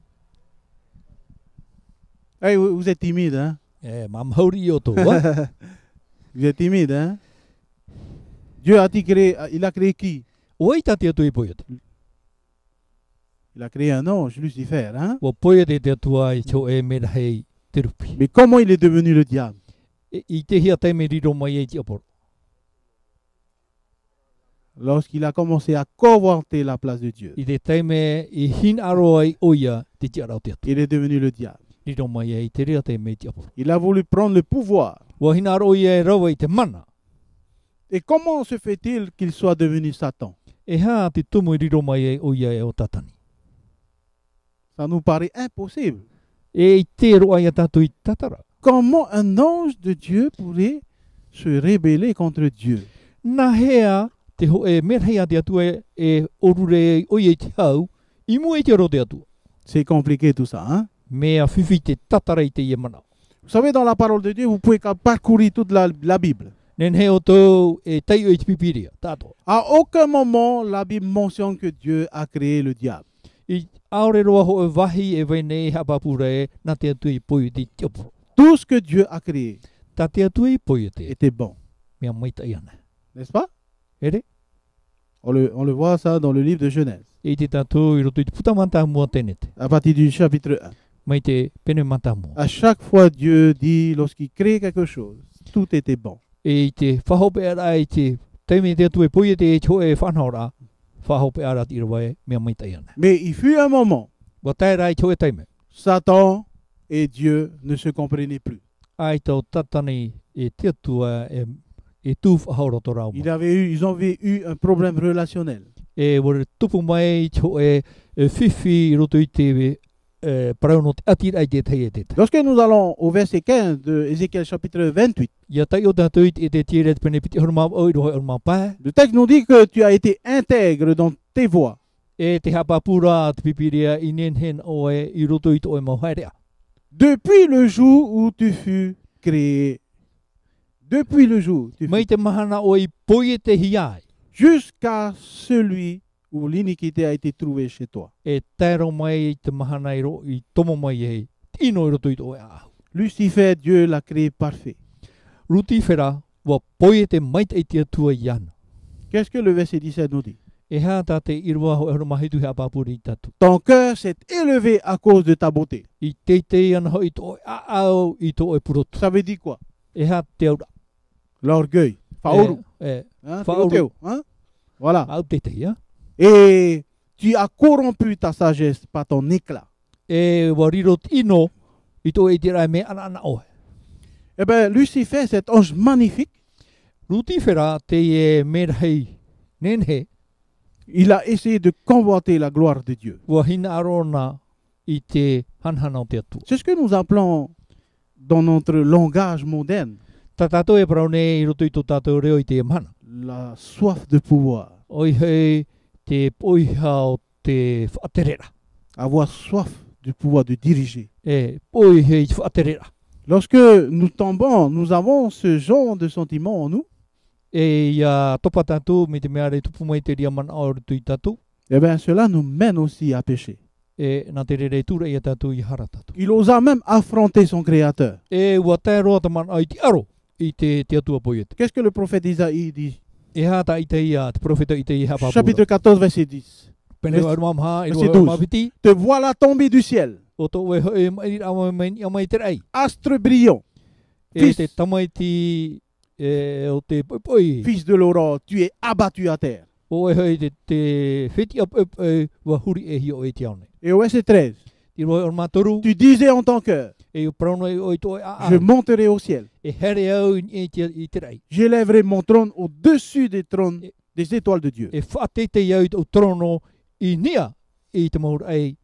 Hey, vous êtes timide, hein? E mamhauri i o tō. Wa? Vous êtes timide, hein? Dieu a-t-il créé, il a créé qui? O i tate atu i poe te. Il a créé un ange, Lucifer, hein? Wa poe te atua i tō e mera hei te rupi. Mais comment il est devenu le diable? I te hia te me riro mai e tiaporo. Lorsqu'il a commencé à convoiter la place de Dieu, I te teime i hin aro ai oia te tiarau te atu. il est devenu le diable. Riro mai e te rea te me tiaporo. Il a voulu prendre le pouvoir. Wa hin aro ia e rawa i te mana. Et comment se fait-il qu'il soit devenu Satan? E ha te tumu i riro mai e oia e o tatani. Ça nous paraît impossible. E i te roa ia tatu i tatara. Comment un ange de Dieu pourrait se rébeller contre Dieu? Nā hea te ho e mera hea te atu e orure oia i te hau i mua i te ro te atu. C'est compliqué tout ça, hein? Mea whiwhi te tatara i te ia mana. Vous savez, dans la parole de Dieu, vous pouvez parcourir toute la Bible. Nen he o tō e teio i te pipiria, tātoa. À aucun moment, la Bible mentionne que Dieu a créé le diable. I aore roa ho e wahi e wene hapapura e nā te atu i poio te tioporo. Tout ce que Dieu a créé Tā te atu i poio te. était bon, Mea maita i ana. n'est-ce pas? Ere? On le voit ça dans le livre de Genèse, I te tātou i roto i te putamata mua tenete. à partir du chapitre 1. Mai te pene mata mua. À chaque fois, Dieu dit, lorsqu'il crée quelque chose, tout était bon. E i te whahope ara i te teime te atu e poio te e cho e whanhaora. Whahope ara ti rawa e mea maita i ana. Mais il fut un moment, Wa taira i cho e teime. Satan et Dieu ne se comprenaient plus. Ai tau tatani e te atua e tū whahaora to rau. Ils avaient eu un problème relationnel. E wore tupu mai i cho e whiwhi i roto i te parauno te atira i te tei e te te. Lorsque nous allons au verset 15 de Ézéchiel chapitre 28, Ia tai o tātou i te tire te pene piti horma o i roho horma pā. le texte nous dit que tu as été intègre dans tes voies. E te hapapura te pipiria i nenhen o e i roto i to e mauhairea. Depuis le jour où tu fus créé, depuis le jour, Mai te mahana o i poie te hiai. jusqu'à celui où l'iniquité a été trouvée chez toi. E tairo mai i te mahana i ro i tomo mai e ino i roto i to e ahu. Lucifer, Dieu l'a créé parfait. Ruti whera wa poe te mait e te atua iana. Qu'est-ce que le verset 17 nous dit? E hea tā te irua ho ero mahitu hea pāpuri i tatu. Ton cœur s'est élevé à cause de ta beauté. I te ana ho i to a au i to e purotu. Ça veut dire quoi? E hea te aura. L'orgueil. Faoru. E Hein? Faoru. Faoteo, hein? Voilà. au te te ia. Et tu as corrompu ta sagesse par ton éclat. E wariro tino i to e tira me ana oe. Eh bien, Lucifer, cet ange magnifique, Lutifera te e merhei nenhe il a essayé de convoiter la gloire de Dieu. wa hina arona i te hanhana o te atu. C'est ce que nous appelons dans notre langage moderne Ta tātou e praune i roto i tō tātou reo i te mana. la soif de pouvoir. Oi hei te poiha o te whaaterera. Avoir soif du pouvoir de diriger. E poi hei te whaaterera. Lorsque nous tombons, nous avons ce genre de sentiment en nous. E ia topa tātou me te mea re tupu mai te ria mana o roto i tātou. Eh bien, cela nous mène aussi à pécher. E nā te rere tura i a tātou i hara tātou. Il osa même affronter son Créateur. E ua tā roa ta mana ai te aro i te atua poiete. Qu'est-ce que le prophète Isaïe dit? E hata i te ia, te profeta i te ia hapa Chapitre 14, verset 10. Pene o mamha i Verset roa 12. mawhiti. Te voilà tomber du ciel, O tō e hoi mai awa mai te rei. astre brillant, E Fils. te tamaiti o te poi. fils de l'aurore, tu es abattu à terre. O e hoi te whiti up e wa huri e hi o e te aone. Et au verset 13, I roi o matoru tu disais en ton cœur, e o prauno e o i tō e a je monterai au ciel, e here au i te rei. j'élèverai mon trône au-dessus des trônes des étoiles de Dieu. E whaatete iau o trono i nia i te maur ei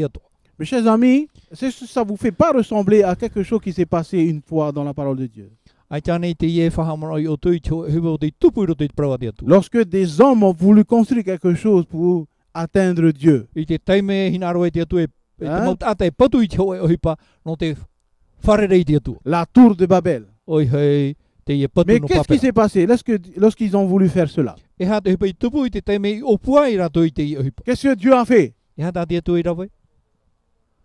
atoa. Mes chers amis, ça vous fait pas ressembler à quelque chose qui s'est passé une fois dans la parole de Dieu. Ai tāne te ie whahamara i o tui te huwa o te tupu i roto i te prawa te atu. Lorsque des hommes ont voulu construire quelque chose pour atteindre Dieu, I te taime hinaro e te atu e te Hein? maut ata e patu i te hoe ohipa no te wharere i te atu. la tour de Babel. Oi hei te ie patu Mais no qu'est-ce qui papera. s'est passé lorsqu'ils ont voulu faire cela? E hata hipa i tupu i te taime i opua i rato i te i ohipa. Qu'est-ce que Dieu a fait? E hata te atu i rawe.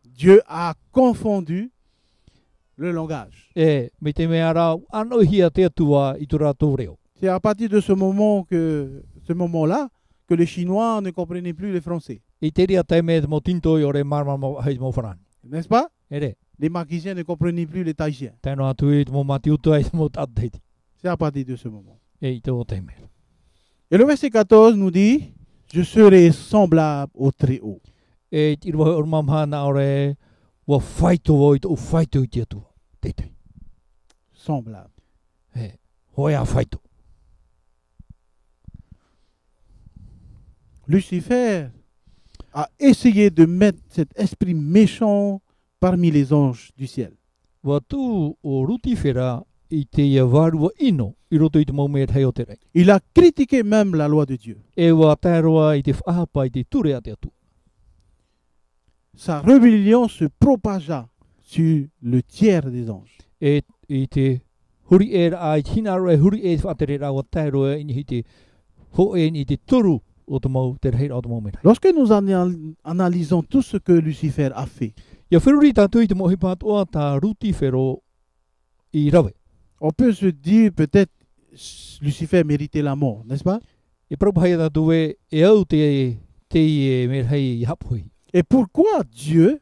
Dieu a confondu le langage. E me te mea rau ano hia te atua i tu rato reo. C'est à partir de ce moment-là que les Chinois ne comprenaient plus les Français. I te ria taime te mo tinto i ore marma mo hei mo wharani. N'est-ce pas? E re, Les Maghisiens ne comprenaient plus les Tahitiens. tēno atu i te mo mati utua i te mo tateiti. C'est à partir de ce moment. E i te o taime. Et le verset 14 nous dit, je serai semblable au Très-Haut. E i rua o mamha na ore wa whaito o i te o whaito i te atua. Teitei. Semblable. E, hoi a whaito. Lucifer a essayé de mettre cet esprit méchant parmi les anges du ciel. Wa tū o rutifera i te ia warua ino i roto i te maumea hei o te rei. Il a critiqué même la loi de Dieu. E wa tāroa i te whahapa i te ture a te atu. Sa rébellion se propagea sur le tiers des anges. E i te huri e ra ai hinaro e huri e whaatere ra wa tāroa i ni te ho e ni te turu o te mau te rei o te maumea. Lorsque nous analysons tout ce que Lucifer a fait, Ia whiruri tātou i te mohi pātoa tā rutifero i rawe. on peut se dire peut-être Lucifer méritait la mort, n'est-ce pas? E praupahai tātou e au te e me rei i hapui. Et pourquoi Dieu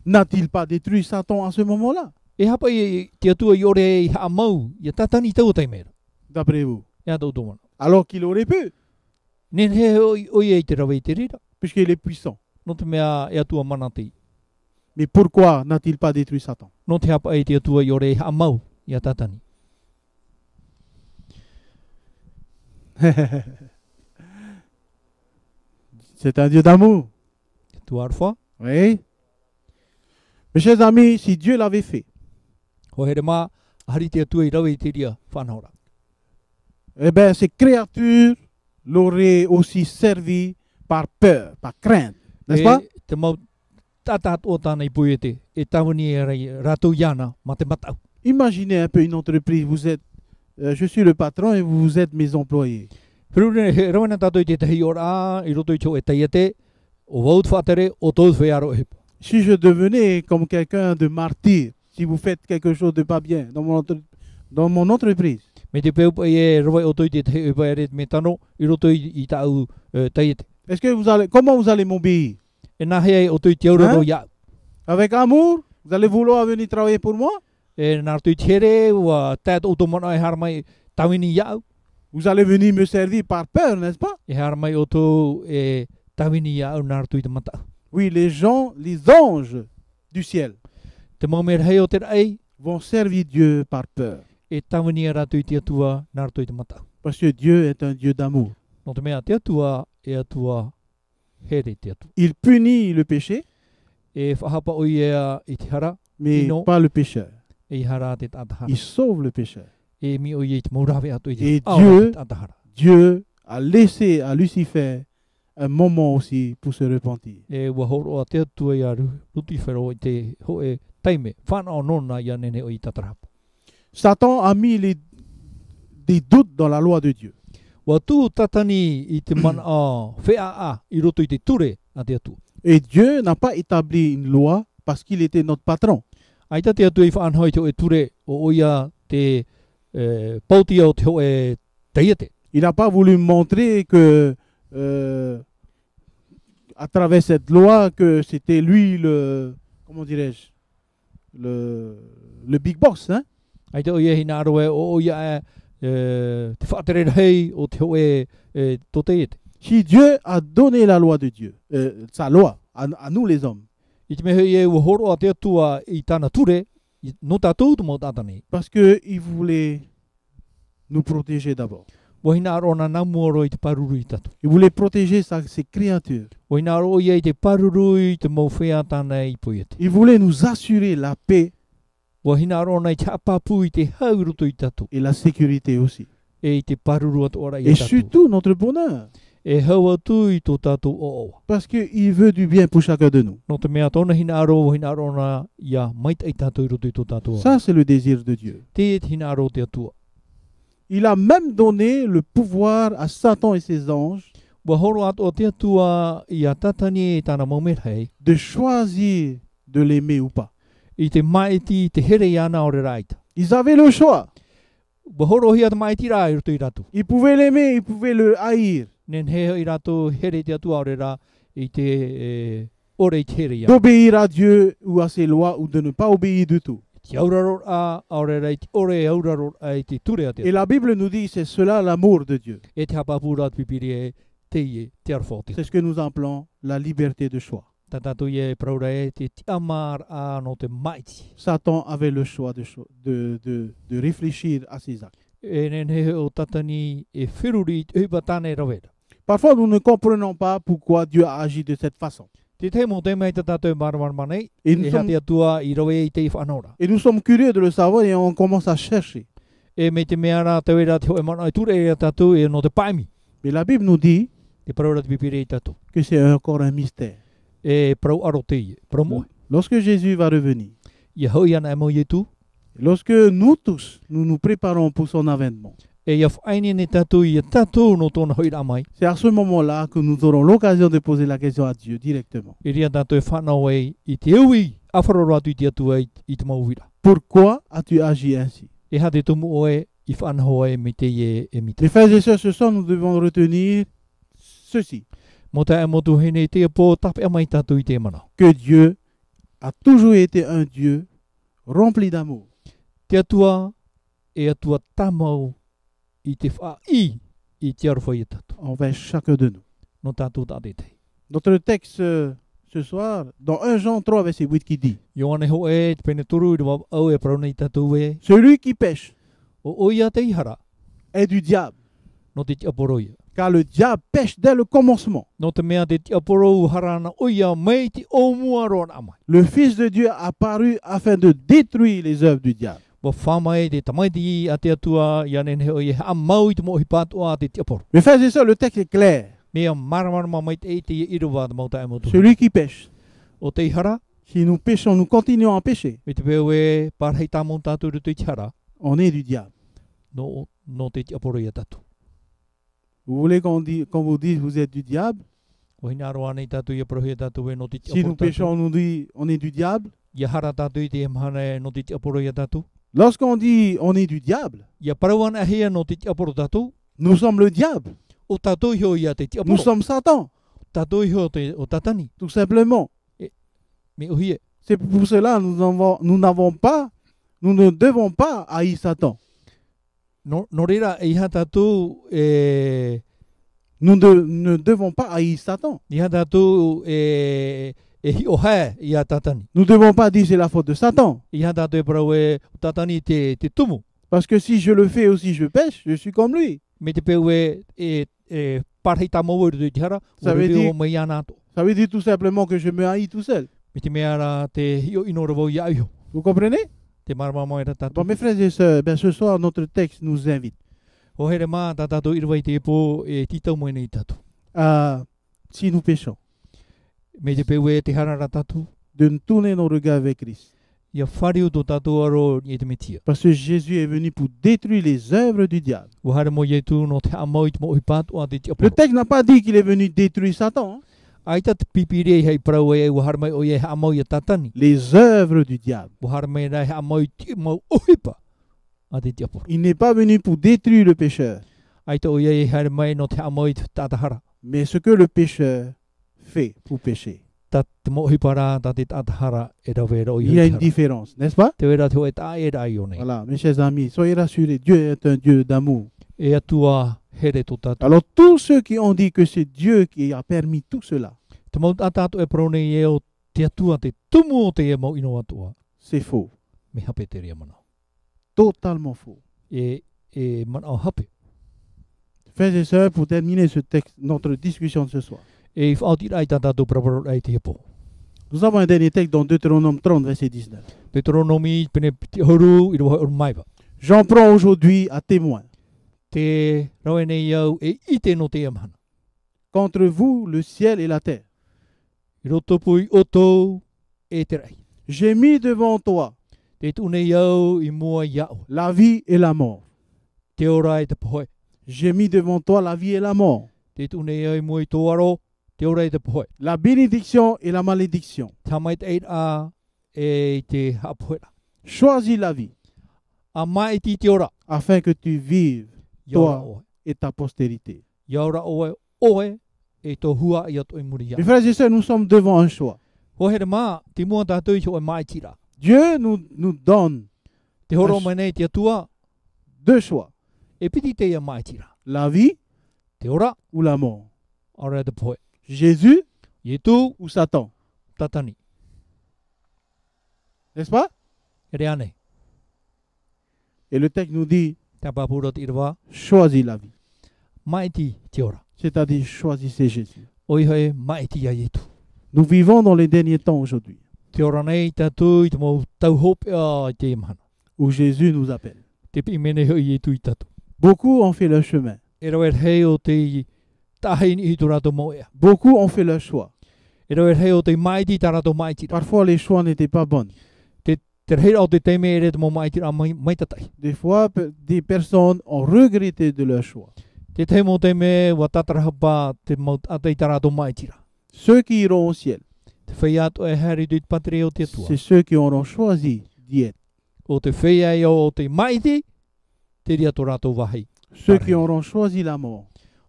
n'a-t-il pas détruit Satan à ce moment-là, E hapa i te atua i ore i haamau, i a tatani tau tai mera. d'après vous? E a tau tōmana. Alors qu'il aurait pu, Nen he oi e te rawe i te rira. puisqu'il est puissant. No te mea e atua manati. Mais pourquoi n'a-t-il pas détruit Satan? No te hapa e te atua i ore i haamau, i a tatani. C'est un Dieu d'amour. Tu arwha, Oui. Mes chers amis, si Dieu l'avait fait, ho here mā, hari te atua i rawe i te ria whanahora. eh bien, ces créatures l'auraient aussi servi par peur, par crainte, n'est-ce pas? Te mau tatat o tāna i puete, e tawani e rei rātou iana, ma te matau. Imaginez un peu une entreprise, vous êtes, je suis le patron et vous êtes mes employés. Whiruri he rawana tātou i te tahi ora, i roto i tō e taiate, o waut whaatere, o tōu whearo e hepa. Si je devenais comme quelqu'un de martyr, si vous faites quelque chose de pas bien dans mon entreprise, Me te peu e roi o toi te te pa ere me tano I roto I tau taiete. Est-ce que comment vous allez m'obéir? E na hei o toi te auraro ia. Avec amour? Vous allez vouloir venir travailler pour moi? E nā toi tere wa tat o tomana e harmai tawini ia. Vous allez venir me servir par peur, n'est-ce pas? E harmai o to e tawini ia nā toi te mata. Oui, les anges du ciel Te mamer hei o te rei vont servir Dieu par peur. e tawini ara toi te atua nā toi te mata. Parce que Dieu est un Dieu d'amour. No te mea te atua e atua here te atua. Il punit le péché, E whahapa o ia I te hara, mais Ino. pas le pécheur. e hara te tatahara. Il sauve le pécheur. E mi o ia te maurawe atu I te Et awa Dieu- te tatahara. Dieu a laissé à Lucifer un moment aussi pour se repentir. E ua horo a te atua I a ruti whero I te ho e taime. Whanau nona ia nene o I tatarapa. Satan a mis des doutes dans la loi de Dieu. Wa tu tatani I te mana a whea a I roto I te ture a te atua. Et Dieu n'a pas établi une loi parce qu'il était notre patron. Ai ta te atua I whaanhoi te o e ture o ia te pautia o te ho e teiete. Il n'a pas voulu montrer que, à travers cette loi, que c'était lui comment dirais-je, le big boss. Hein? Ai te o ia hina aroe o ia te whaatere hei o te ho e to teiete. Si Dieu a donné la loi de Dieu, sa loi, à nous les hommes, I te mehe e ua horo a te atua I tāna ture, no tātou tu mo tātani. parce qu'il voulait nous protéger d'abord. Wahina aro na namuoro I te paruru I tatu. Il voulait protéger ses créatures. Wahina aro ia I te paruru I te mawhea tāna I poiete. Il voulait nous assurer la paix Wahina aro na I te apapu I te hauruto I tatu. et la sécurité aussi. E I te paruru atu ora I Et tatu. surtout notre bonheur. E hau atu I tō tātou o oa. Parce qu'il veut du bien pour chacun de nous. No te mea tōna hina aro, wahina aro na ia maita I tātou I roto I tō tātou ora. Ça, c'est le désir de Dieu. Te hina aro te atua. Il a même donné le pouvoir à Satan et ses anges Wa horo atu o te atua I a tatani e tāna maumerhei. de choisir de l'aimer ou pas. I te maiti I te here I ana o re raita. Ils avaient le choix. Wa horo hia te maiti rā I roto I ratu. Ils pouvaient l'aimer, ils pouvaient le haïr. Nen he I ratu here te atua o re rā I te ore I te here ia. D'obéir à Dieu ou à ses lois ou de ne pas obéir du tout. Te auraro a ore rā I te ore auraro a I te ture a te. Et la Bible nous dit c'est cela l'amour de Dieu. E te hapapura te pipiri e te ie te arwhoti. C'est ce que nous appelons la liberté de choix. Ta tatu ie praura e te amar a no te maiti. Satan avait le choix de réfléchir à ses actes. E nen he o tatani e whiruri te hupa tāne rawera. Parfois, nous ne comprenons pas pourquoi Dieu a agi de cette façon. Te te mo te mei ta tatu marmar manei. Et E nous, ha sommes, te atua I rawe I te I whanora. et nous sommes curieux de le savoir et on commence à chercher. E me te mea rā te wera te hoe mana I ture e tatu e no te paimi. Mais la Bible nous dit Te praura te pipiri I tatu. que c'est encore un mystère. E prau aro te ie. Prau moe. Lorsque Jésus va revenir, Ia hoi ana e mo ie tu. lorsque nous tous, nous nous préparons pour son avènement, E ia whaini ne tatu I tatu no tōna hoi rā mai. c'est à ce moment-là que nous aurons l'occasion de poser la question à Dieu directement. E ria tatu e whanau e I te eui. Awharoro atu I te atua I te mauwira. Pourquoi as-tu agi ainsi? E ha te tumu oe I whanau e me te ie e mite. Mes frères et sœurs, ce soir, nous devons retenir ceci, Mo ta e motu hene te po tape a mai tatu I te mana. que Dieu a toujours été un Dieu rempli d'amour. Te atua e atua tamau I te wha I te arwhai e tatu. Envers chacun de nous. No tatu ta te te. Notre texte ce soir, dans 1 Jean 3, verset 8, qui dit Ioane ho e te pene turu I rwa au e prauna I tatu e. celui qui pêche O ia te ihara. est du diable, No te aporo ia. car le diable pêche dès le commencement. No te mea te aporo harana o ia mei te o mua roan amai. Le Fils de Dieu a apparu afin de détruire les œuvres du diable. Wa whamai te tamaiti I a te atua ia nene o ia a mau I te mohi pātua te te aporo. Mes frères et sœurs, le texte est clair. Mea maramarama mai te e te iruwa te mauta e motu. Celui qui pêche, O te ihara, si nous péchons, nous continuons à pécher, me te peo e parhei tāmon tātou rutu I te hara, on est du diable. no te aporo ia tatu. Vous voulez qu'on vous dise vous êtes du diable? O hina aroa nei tātou ia prohia tātou e no te Si nous aporo tātou. péchons, on nous dit on est du diable. Ia hara tātou I te mahana e no te aporo ia tātou. Lorsqu'on dit on est du diable, Ia parawan ahia no te te aporo tātou. nous sommes le diable. O tātou hio ia te te Nous aporo. sommes Satan, Tātou hio te o tatani. tout simplement. Me ohie. C'est pour cela que nous ne devons pas haïr Satan. No reira e iha tātou Nous ne devons pas haïr Satan. iha tātou hi o hae ia tatani. Nous ne devons pas dire c'est la faute de Satan. Iha tātou e parau e o tatani te tumu. Parce que si je le fais aussi, je pêche, je suis comme lui. Me te peu parhei tā mau te tihara. Ça veut dire- o mai ana to. Ça veut dire tout simplement que je me haïs tout seul. Me te mea ra te hio ino ravo ia iho. Vous comprenez? Te marama mai ra tātou. Bon, mes frères et sœurs, ben, ce soir, notre texte nous invite O here mā tā tātou irwai te po titau mai nei tātou. à, si nous péchons, Me te peu te hara ra tātou. de nous tourner nos regards vers Christ. Ia whariu tō tātou aro i te metia. Parce que Jésus est venu pour détruire les œuvres du diable. O hare mo ietu no te amau i te mo pātu a te te Le aporo. texte n'a pas dit qu'il est venu détruire Satan. Hein. Ai tā te pipiri hei parau e o hare mai o ie amau i a tātani. Les œuvres du diable. O hare mai rai amau i te mau ohipa a te te aporo. Il n'est pas venu pour détruire le pécheur. Ai tā o ie hare mai no te amau i te tātahara. Mais ce que le pécheur fait pour pécher. Tā te mo ohipa rā tā te tātahara e rawe ro i Il y a hei une tara. différence, n'est-ce pas? Te wera te hoe tā e rai o nei. Voilà, mes chers amis, soyez rassurés. Dieu est un Dieu d'amour. E atua here tō tātou. Alors tous ceux qui ont dit que c'est Dieu qui a permis tout cela, Te mau tā tātou e prone i e o te atua te tumu o te e mau ino atua. c'est faux. Me hape te rea mana. Totalement faux. E mana o hape. Frères et sœurs, pour terminer ce texte, notre discussion de ce soir, E whaoti rai tā tātou praparo rai te hepo. nous avons un dernier texte dans Deutéronome 30, verset 19. Deuteronomi pene te horu i roa o maiva. J'en prends aujourd'hui à témoin Te rawe nei iau e ite no te amahana. contre vous le ciel et la terre. I roto pui oto e te rai. J'ai mis devant toi Te tune iau i mua iau. la vie et la mort. Te ora e te pohoe. J'ai mis devant toi la vie et la mort, Te tune iau i mua i tō aro. Te ora e te pohoe. la bénédiction et la malédiction. Tamai te eit a e te hapohera. Choisis la vie A mai ti te ora. afin que tu vives Iaura Toi. oe. et ta postérité. Iaura oe oe e tō hua i ato i muri ia. Mes frères et sœurs, nous sommes devant un choix. Ho here mā, te mua tātou i o e mai tira. Dieu nous donne Te horo Yes. mai nei te atua, deux choix, e piti te ia mai tira. la vie Te ora, ou la mort. ora te poe. Jésus I tū, ou Satan. tatani. N'est-ce pas? E rea nei. Et le texte nous dit, Tā pāpura te irwa, choisis la vie. mai ti te ora. C'est-à-dire, choisissez Jésus. Oi hoi, mai ti ia i tū. Nous vivons dans les derniers temps aujourd'hui, Te ora nei tātou i te mau tau hope a i te imahana. où Jésus nous appelle. Te pi mene hoi i tū i tātou. Beaucoup ont fait leur chemin. E rau hei o te tahei ni i tū rātou mau ea. Beaucoup ont fait leur choix. E rau hei o te mai ti tā rātou mai tira. Parfois, les choix n'étaient pas bons. Te rei o te teime e re te mau mai tira mai tatai. Des fois, des personnes ont regretté de leur choix. Te teimo teime wa tatarahapa te mau atai tā rātou mai tira. Ceux qui iront au ciel, Te whai atu e hari tu i te patere o te atua. c'est ceux qui auront choisi d'y être. O te whai ai o te maiti, te ria tō rātou wahai. Ceux Pareil. qui auront choisi la mort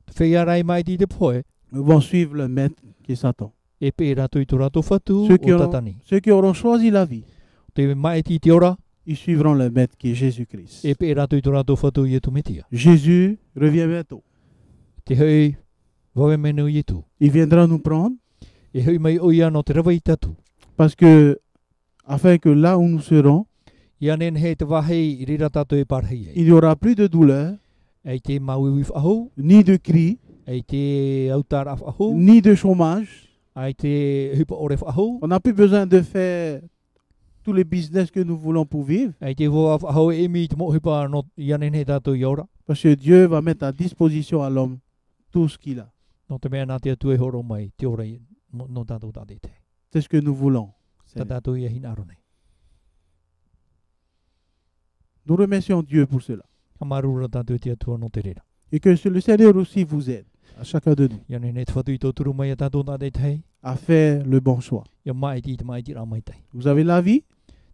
Te whai arai maiti te poe, vont suivre le maître qui est Satan. e pē rātou i tō rātou whatu Ceux o qui, tatani. ceux qui auront choisi la vie, Te maiti te ora, ils suivront le maître qui est Jésus-Christ. e pē rātou i tō rātou whatu i e tu metia. Jésus revient bientôt. Te hei, wawe menu i e tu. Il viendra nous prendre E hei mai o ia no te rawa i tatu. parce que, afin que là où nous serons, Ia nen hei te wahei i rira tātou e parhei ei. il n'y aura plus de douleur, Ei te mauiwi whahou, ni de cris, ei te autara whahou, ni de chômage. ei te hupa ore whahou, On n'a plus besoin de faire tous les business que nous voulons pour vivre, ei te hoa whahou e mi te mo hupa no ia nen hei tātou i ora. parce que Dieu va mettre à disposition à l'homme tout ce qu'il a. No te mea nā te atu e horo mai, te ora i no tātou tātou te. C'est ce que nous voulons. Tā tātou i e hina aro nei. Nous remercions Dieu pour cela. Ka marura tātou e te atua no te rera. Et que le Seigneur aussi vous aide, à chacun de nous, Ia nen hei te whatu i tō turu mai a tātou tātou te. à faire le bon choix. Ia mai ti te mai ti rā mai tai. Vous avez la vie,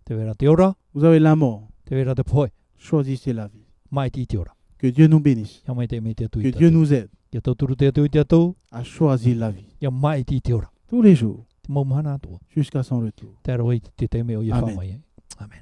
Te wera te ora, vous avez la mort. te vera te poi Choisissez la vie. mai ti te ora Que Dieu nous bénisse. ia mai te me te tu Que Dieu nous aide ia tau turu te tu te tu à choisir la vie ia mai ti te ora tous les jours te mau mahana tu jusqu'à son retour. te ro i te te me o ia Amen. fa mai amen